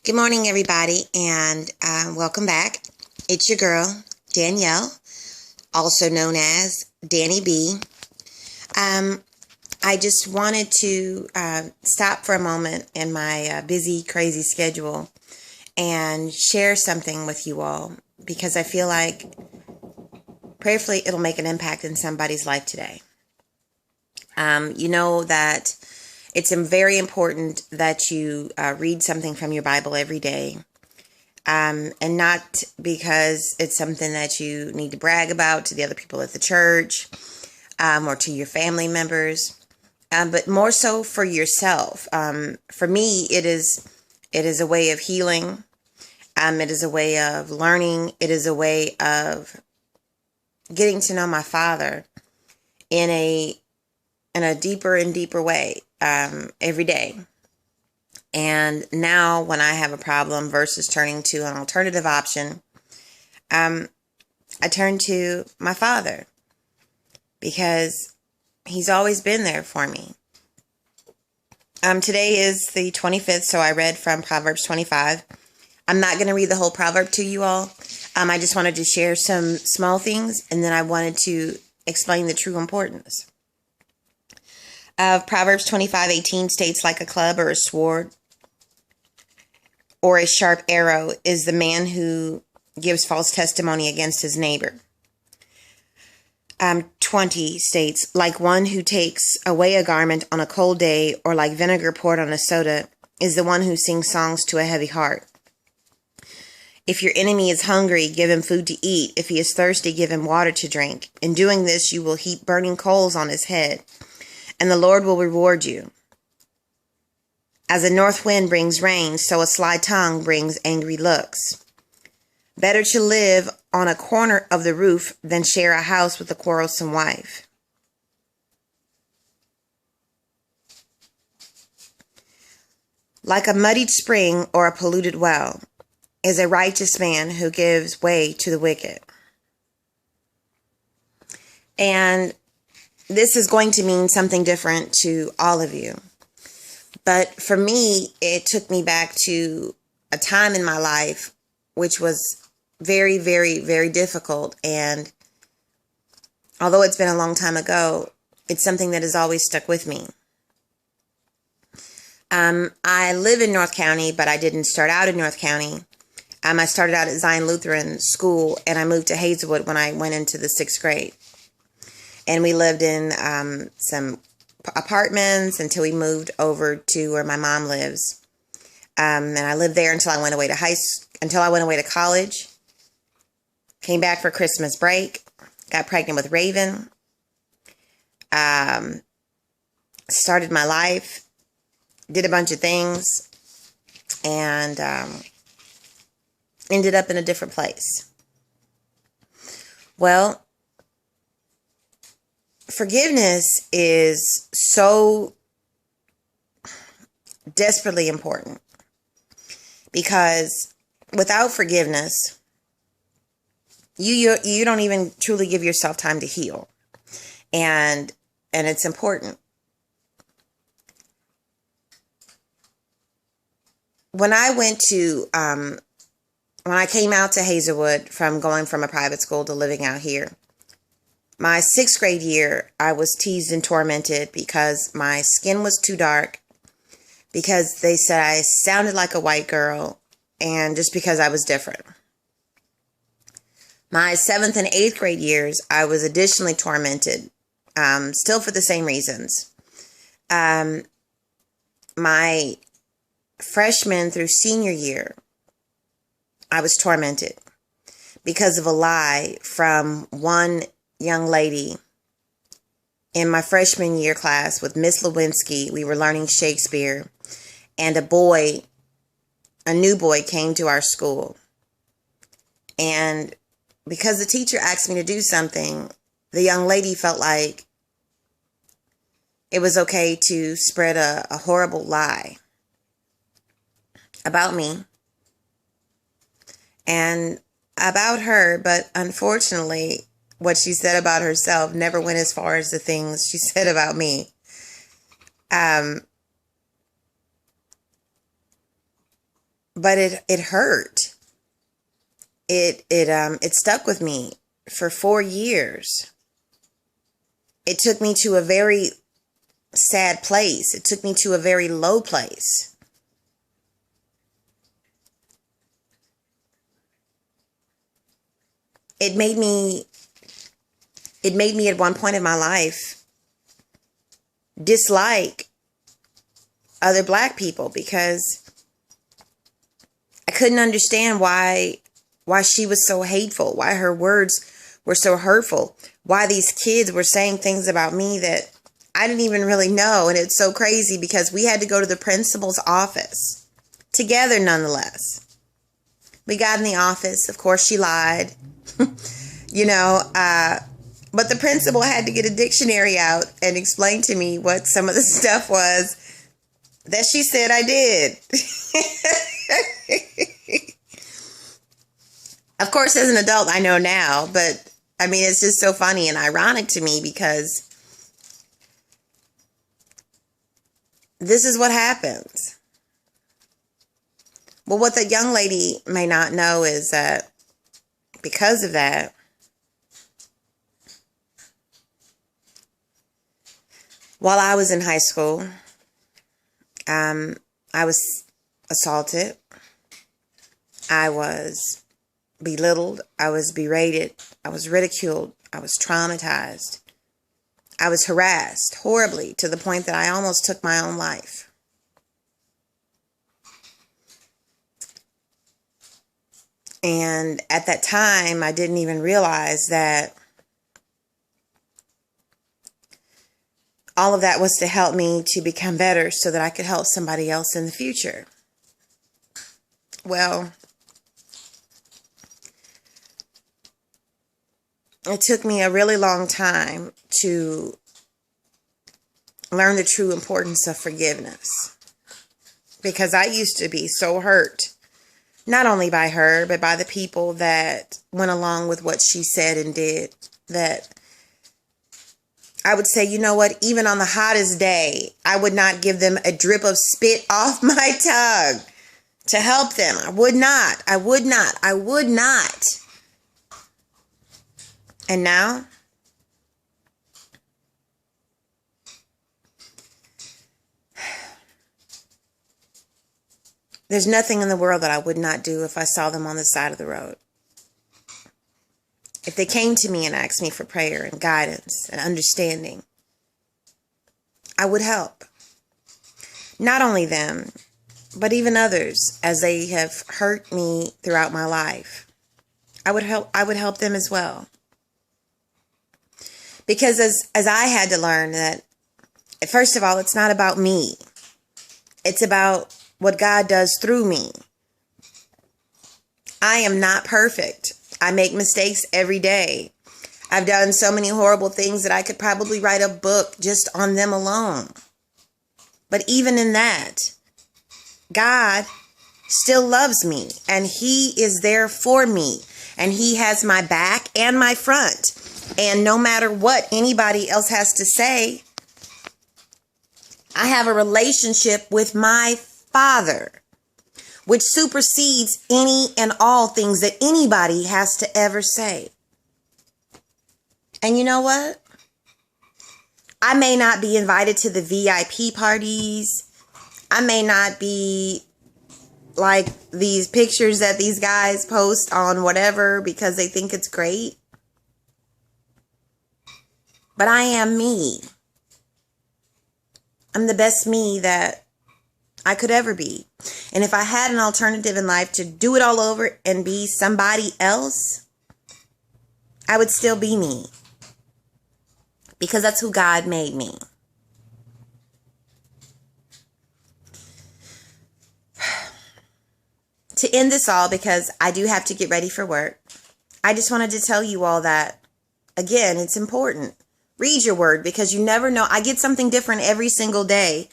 Good morning, everybody, and welcome back. It's your girl, Danielle, also known as Danny B. I just wanted to stop for a moment in my busy, crazy schedule and share something with you all because I feel like prayerfully it'll make an impact in somebody's life today. You know that it's very important that you read something from your Bible every day. And not because it's something that you need to brag about to the other people at the church or to your family members, but more so for yourself. For me, it is a way of healing. It is a way of learning. It is a way of getting to know my Father in a deeper and deeper way every day. And now when I have a problem versus turning to an alternative option, I turn to my Father because He's always been there for me. Today is the 25th, so I read from Proverbs 25. I'm not going to read the whole proverb to you all. I just wanted to share some small things, and then I wanted to explain the true importance. Proverbs 25:18 states, like a club or a sword or a sharp arrow is the man who gives false testimony against his neighbor. 20 states, like one who takes away a garment on a cold day, or like vinegar poured on a soda, is the one who sings songs to a heavy heart. If your enemy is hungry, give him food to eat. If he is thirsty, give him water to drink. In doing this, you will heap burning coals on his head, and the Lord will reward you. As a north wind brings rain, so a sly tongue brings angry looks. Better to live on a corner of the roof than share a house with a quarrelsome wife. Like a muddied spring or a polluted well is a righteous man who gives way to the wicked. And this is going to mean something different to all of you. But for me, it took me back to a time in my life which was very, very, very difficult. And although it's been a long time ago, it's something that has always stuck with me. I live in North County, but I didn't start out in North County. I started out at Zion Lutheran School, and I moved to Hazelwood when I went into the 6th grade. And we lived in some apartments until we moved over to where my mom lives. And I lived there until I went away to college. Came back for Christmas break. Got pregnant with Raven. Started my life. Did a bunch of things. And ended up in a different place. Well, forgiveness is so desperately important because without forgiveness, you don't even truly give yourself time to heal, and it's important. When I came out to Hazelwood from going from a private school to living out here, my 6th grade year, I was teased and tormented because my skin was too dark, because they said I sounded like a white girl, and just because I was different. My 7th and 8th grade years, I was additionally tormented, still for the same reasons. My freshman through senior year, I was tormented because of a lie from one young lady in my freshman year class with Miss Lewinsky. We were learning Shakespeare, and a new boy came to our school. And because the teacher asked me to do something, the young lady felt like it was okay to spread a horrible lie about me and about her. But unfortunately, what she said about herself never went as far as the things she said about me. but it hurt. It stuck with me for 4 years. It took me to a very sad place. It took me to a very low place. It made me at one point in my life dislike other black people because I couldn't understand why she was so hateful, why her words were so hurtful, why these kids were saying things about me that I didn't even really know. And it's so crazy because we had to go to the principal's office together nonetheless. We got in the office. Of course, she lied, but the principal had to get a dictionary out and explain to me what some of the stuff was that she said I did. Of course, as an adult, I know now, but I mean, it's just so funny and ironic to me because this is what happens. Well, what the young lady may not know is that because of that, while I was in high school, I was assaulted. I was belittled. I was berated. I was ridiculed. I was traumatized. I was harassed horribly to the point that I almost took my own life. And at that time, I didn't even realize that all of that was to help me to become better so that I could help somebody else in the future. Well, it took me a really long time to learn the true importance of forgiveness because I used to be so hurt, not only by her, but by the people that went along with what she said and did, that I would say, you know what, even on the hottest day, I would not give them a drip of spit off my tongue to help them. I would not. And now, there's nothing in the world that I would not do if I saw them on the side of the road. If they came to me and asked me for prayer and guidance and understanding, I would help. Not only them, but even others as they have hurt me throughout my life. I would help them as well. Because as I had to learn that, first of all, it's not about me. It's about what God does through me. I am not perfect. I make mistakes every day. I've done so many horrible things that I could probably write a book just on them alone. But even in that, God still loves me and He is there for me and He has my back and my front. And no matter what anybody else has to say, I have a relationship with my Father, which supersedes any and all things that anybody has to ever say. And you know what? I may not be invited to the VIP parties. I may not be like these pictures that these guys post on whatever because they think it's great. But I am me. I'm the best me that I could ever be. And if I had an alternative in life to do it all over and be somebody else, I would still be me. Because that's who God made me. To end this all, because I do have to get ready for work, I just wanted to tell you all that, again, it's important. Read your word because you never know. I get something different every single day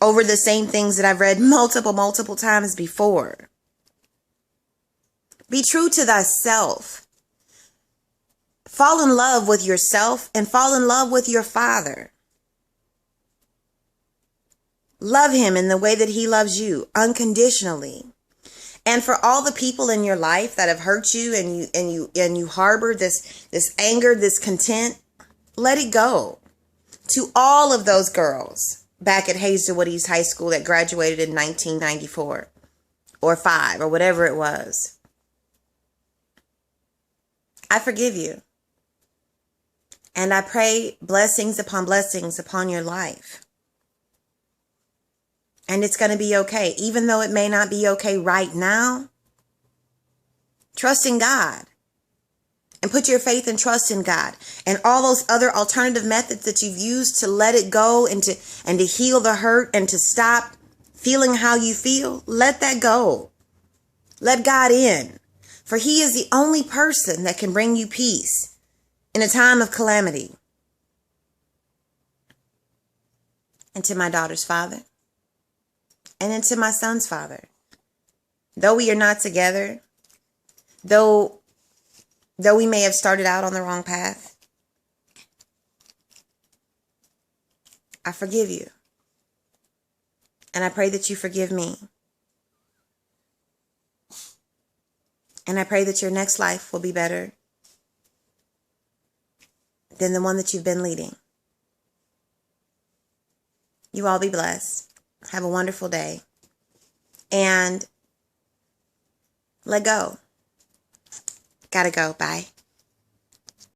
over the same things that I've read multiple times before. Be true to thyself. Fall in love with yourself and fall in love with your Father. Love Him in the way that He loves you, unconditionally. And for all the people in your life that have hurt you and you harbor this anger, this content, let it go. To all of those girls back at Hazelwood East High School that graduated in 1994 or 5 or whatever it was, I forgive you. And I pray blessings upon your life. And it's going to be okay. Even though it may not be okay right now, trust in God. And put your faith and trust in God. And all those other alternative methods that you've used to let it go and to heal the hurt and to stop feeling how you feel, let that go. Let God in. For He is the only person that can bring you peace in a time of calamity. And to my daughter's father, and into my son's father, though we are not together, though we may have started out on the wrong path, I forgive you. And I pray that you forgive me. And I pray that your next life will be better than the one that you've been leading. You all be blessed. Have a wonderful day. And let go. Gotta go. Bye.